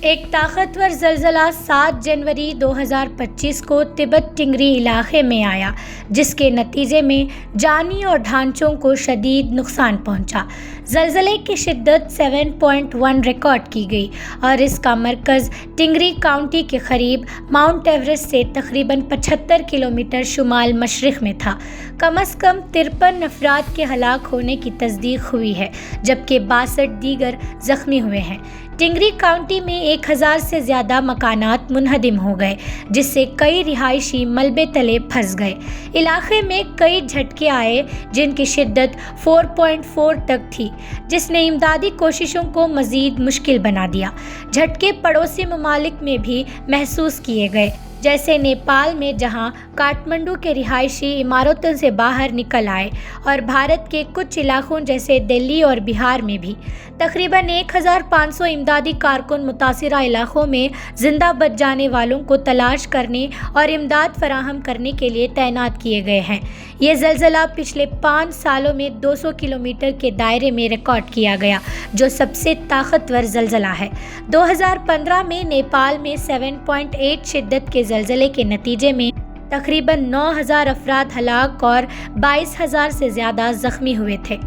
ایک طاقتور زلزلہ 7 جنوری 2025 کو تبت ٹنگری علاقے میں آیا، جس کے نتیجے میں جانی اور ڈھانچوں کو شدید نقصان پہنچا۔ زلزلے کی شدت 7.1 ریکارڈ کی گئی اور اس کا مرکز ٹنگری کاؤنٹی کے قریب ماؤنٹ ایورسٹ سے تقریباً 75 کلومیٹر شمال مشرق میں تھا۔ کم از کم 53 افراد کے ہلاک ہونے کی تصدیق ہوئی ہے، جبکہ 62 دیگر زخمی ہوئے ہیں۔ ٹنگری کاؤنٹی میں 1000 سے زیادہ مکانات منہدم ہو گئے، جس سے کئی رہائشی ملبے تلے پھنس گئے۔ علاقے میں کئی جھٹکے آئے جن کی شدت 4.4 تک تھی، جس نے امدادی کوششوں کو مزید مشکل بنا دیا۔ جھٹکے پڑوسی ممالک میں بھی محسوس کیے گئے، جیسے نیپال میں، جہاں کاٹمنڈو کے رہائشی عمارتوں سے باہر نکل آئے، اور بھارت کے کچھ علاقوں جیسے دلی اور بہار میں بھی۔ تقریباً 1500 امدادی کارکن متاثرہ علاقوں میں زندہ بچ جانے والوں کو تلاش کرنے اور امداد فراہم کرنے کے لیے تعینات کیے گئے ہیں۔ یہ زلزلہ پچھلے 5 سالوں میں 200 کلومیٹر کے دائرے میں ریکارڈ کیا گیا، جو سب سے طاقتور زلزلہ ہے۔ 2015 میں نیپال میں 7.8 شدت کے زلزلے کے نتیجے میں تقریباً 9000 افراد ہلاک اور 22000 سے زیادہ زخمی ہوئے تھے۔